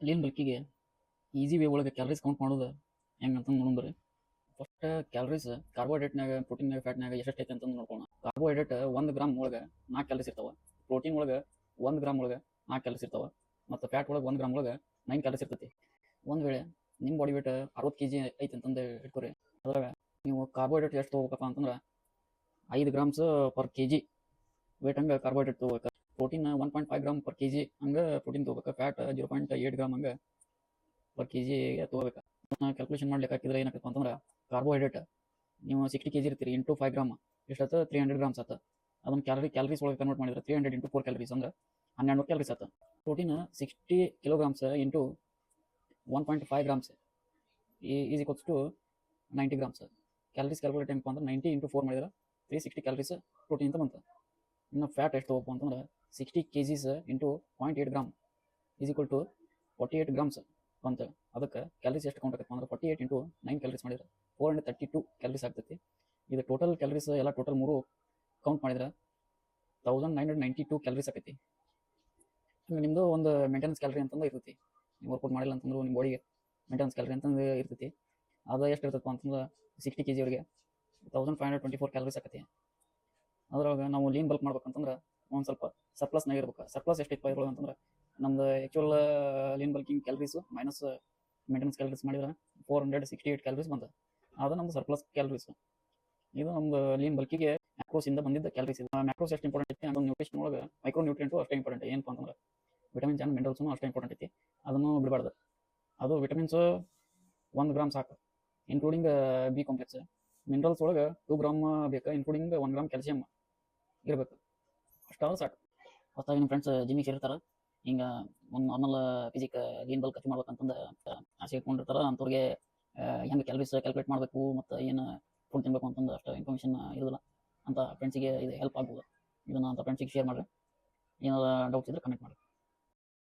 Lean ಬಲ್ಕಿಗೆ easy way ಒಳಗೆ calories count ಮಾಡೋದು ಹೆಂಗೆ ಅಂತ ನೋಡೋಣ ಬರ್ರಿ. ಫಸ್ಟ್ ಕ್ಯಾಲರೀಸ್ ಕಾರ್ಬೋಹೈಡ್ರೇಟ್ನಾಗ, ಪ್ರೋಟೀನ್ಯಾಗ, ಫ್ಯಾಟ್ನಾಗ ಎಷ್ಟು ಐತೆ ಅಂತಂದು ನೋಡ್ಕೋಣ. ಕಾರ್ಬೋಹೈಡ್ರೇಟ್ 1 ಗ್ರಾಮ್ ಒಳಗೆ 4 ಕ್ಯಾಲರೀಸ್ ಇರ್ತಾವೆ. ಪ್ರೋಟೀನ್ ಒಳಗೆ 1 ಗ್ರಾಮ್ ಒಳಗೆ 4 ಕ್ಯಾಲರೀಸ್ ಇರ್ತಾವೆ. ಮತ್ತು ಫ್ಯಾಟ್ ಒಳಗೆ 1 ಗ್ರಾಮ್ ಒಳಗೆ 9 ಕ್ಯಾಲರೀಸ್ ಇರ್ತೈತಿ. ಒಂದು ವೇಳೆ ನಿಮ್ಮ ಬಾಡಿ ವೇಟ್ 60 kg ಐತೆ ಅಂತಂದು ಇಟ್ಕೊರಿ. ಅದ್ರಾಗ ನೀವು ಕಾರ್ಬೋಹೈಡ್ರೇಟ್ ಎಷ್ಟು ತೊಗೋಬೇಕಪ್ಪ ಅಂತಂದ್ರೆ 5 ಗ್ರಾಮ್ಸ್ ಪರ್ kg ವೇಟ್ ಹಂಗೆ ಕಾರ್ಬೋಹೈಡ್ರೇಟ್ ತೊಗೋಬೇಕು. ಪ್ರೋಟೀನ್ 1.5 ಗ್ರಾಮ್ ಪರ್ kg ಹಂಗೆ ಪ್ರೋಟೀನ್ ತೊಗೋಬೇಕು. ಫ್ಯಾಟ್ 0.8 ಗ್ರಾಮ್ ಹಂಗೆ ಪರ್ kg ತೊಗೋಬೇಕು. ಕ್ಯಾಲ್ಕುಲೇಷನ್ ಮಾಡ್ಲಿಕ್ಕೆ ಹಾಕಿದ್ರೆ ಏನಾಗಪ್ಪ ಅಂತಂದ್ರೆ ಕಾರ್ಬೋಹೈಡ್ರೇಟ್ ನೀವು 60 kg ಇರ್ತೀರಿ, ಇಂಟು 5 ಗ್ರಾಮ್ ಎಷ್ಟಾಯ್ತು 300 ಗ್ರಾಮ್ಸ್ ಆಯ್ತು. ಅದನ್ನು ಕ್ಯಾಲರೀಸ್ ಒಳಗೆ ಕನ್ವರ್ಟ್ ಮಾಡಿದ್ರೆ 300 ಇಂಟು 4 ಕ್ಯಾಲರೀಸ್ ಅಂದ್ರೆ 1200 ಕ್ಯಾಲರೀಸ್ ಆಯ್ತು. Protein 60 kilograms into 1.5 grams is equals to 90 grams. Calories calculate ಹೆಂಗಪ್ಪ ಅಂದ್ರೆ 90 ಇಂಟು 4 ಮಾಡಿದ್ರೆ 360 ಕ್ಯಾಲರೀಸ್ ಪ್ರೋಟೀನ್ ಅಂತ ಬಂತು. ಇನ್ನು ಫ್ಯಾಟ್ ಎಷ್ಟು ಹೋಗಪ್ಪ ಅಂತಂದ್ರೆ 60 kg into 0.8 gram is equal to 48 grams ಬಂತು. ಅದಕ್ಕೆ ಕ್ಯಾಲರೀಸ್ ಎಷ್ಟು ಕೌಂಟ್ ಆಗತ್ತೆ ಅಂದ್ರೆ 48 ಇಂಟು 9 ಕ್ಯಾಲರೀಸ್ ಮಾಡಿದ್ರೆ 432 ಕ್ಯಾಲರೀಸ್ ಆಗ್ತೈತಿ. ಇದು ಟೋಟಲ್ ಕ್ಯಾಲರೀಸ್ ಎಲ್ಲ ಟೋಟಲ್ ಮೂರು ಕೌಂಟ್ ಮಾಡಿದ್ರೆ 1992 ಕ್ಯಾಲರೀಸ್ ಆಕೈತಿ. ಹಿಂಗೆ ನಿಮ್ಮದು ಒಂದು ಮೇಂಟೆನೆನ್ಸ್ ಕ್ಯಾಲರಿ ಅಂತಂದು ಇರ್ತೈತಿ. ನೀವು ವರ್ಕೌಟ್ ಮಾಡಿಲ್ಲ ಅಂತಂದ್ರೆ ನಿಮ್ಮ ಬಾಡಿಗೆ ಮೇಂಟೆನೆನ್ಸ್ ಕ್ಯಾಲರಿ ಅಂತಂದು ಇರ್ತೈತಿ. ಅದು ಎಷ್ಟು ಇರ್ತೈತೆ ಅಂತಂದ್ರೆ 60 kg ಅವರಿಗೆ 1524 ಕ್ಯಾಲರೀಸ್ ಆಕೈತಿ. ಅದ್ರೊಳಗೆ ನಾವು ಲೀನ್ ಬಲ್ಕ್ ಮಾಡ್ಬೇಕಂತಂದ್ರೆ ಒಂದು ಸ್ವಲ್ಪ ಸರ್ಪ್ಲಸ್ನಾಗ ಇರ್ಬೇಕು. ಸರ್ಪ್ಲಸ್ ಎಷ್ಟೈತೆ ಇದ್ರೊಳಗೆ ಅಂತಂದ್ರೆ ನಮ್ದು actual lean bulking calories minus maintenance calories ಮಾಡಿದ್ರೆ 468 ಕ್ಯಾಲರೀಸ್ ಬಂತು. ಅದು ನಮ್ದು ಸರ್ಪ್ಲಸ್ ಕ್ಯಾಲರೀಸ್. ಇದು ನಮ್ದು ಲೀನ್ ಬಲ್ಕಿಗೆ ಮ್ಯಾಕ್ರೋಸಿಂದ ಬಂದಿದ್ದ ಕ್ಯಾಲರೀಸ್. ಇದು ಮ್ಯಾಕ್ರೋಸ್ ಎಷ್ಟು ಇಂಪಾರ್ಟೆಂಟ್ ಐತಿ ಅದೊಂದು ನ್ಯೂಟ್ರಿಷನ್ ಒಳಗೆ ಮೈಕ್ರೋ ನ್ಯೂಟ್ರಿಯೆಂಟು ಅಷ್ಟೇ ಇಂಪಾರ್ಟೆಂಟ್. ಏನಪ್ಪ ಅಂತಂದ್ರೆ ವಿಟಮಿನ್ಸ್ ಆ್ಯಂಡ್ ಮಿನರಲ್ಸೂ ಅಷ್ಟೇ ಇಂಪಾರ್ಟೆಂಟ್ ಐತಿ. ಅದನ್ನು ಬಿಡಬಾರ್ದು. ಅದು ವಿಟಮಿನ್ಸು 1 ಗ್ರಾಮ್ ಸಾಕು, ಇನ್ಕ್ಲೂಡಿಂಗ್ ಬಿ ಕಾಂಪ್ಲೆಕ್ಸ್. ಮಿನರಲ್ಸ್ ಒಳಗೆ 2 ಗ್ರಾಮ್ ಬೇಕು, ಇನ್ಕ್ಲೂಡಿಂಗ್ 1 ಗ್ರಾಮ್ ಕ್ಯಾಲ್ಸಿಯಮ್ ಇರಬೇಕು. ಅಷ್ಟಾದ್ರೆ ಸಾಕು. ಹೊಸದಾಗಿ ನಿಮ್ಮ ಫ್ರೆಂಡ್ಸ್ ಜಿಮ್ಮಿಗೆ ಸೇರಿರ್ತಾರೆ, ಹಿಂಗೆ ಒಂದು normal physique lean bulk achieve ಮಾಡ್ಬೇಕಂತಂದು ಆಸೆ ಇಟ್ಕೊಂಡಿರ್ತಾರೆ. ಅಂಥವ್ರಿಗೆ ಹೆಂಗೆ ಕ್ಯಾಲರೀಸ್ ಕ್ಯಾಲ್ಕುಲೇಟ್ ಮಾಡಬೇಕು ಮತ್ತು ಏನು ಫುಡ್ ತಿನ್ನಬೇಕು ಅಂತಂದು ಅಷ್ಟು ಇನ್ಫಾರ್ಮೇಷನ್ ಇರೋದಿಲ್ಲ. ಅಂತ ಫ್ರೆಂಡ್ಸಿಗೆ ಇದು ಹೆಲ್ಪ್ ಆಗ್ಬೋದು. ಇದನ್ನು ಅಂತ ಫ್ರೆಂಡ್ಸಿಗೆ ಶೇರ್ ಮಾಡಿರಿ. ಏನಾದ್ರು ಡೌಟ್ಸ್ ಇದ್ದರೆ ಕಮೆಂಟ್ ಮಾಡಿ.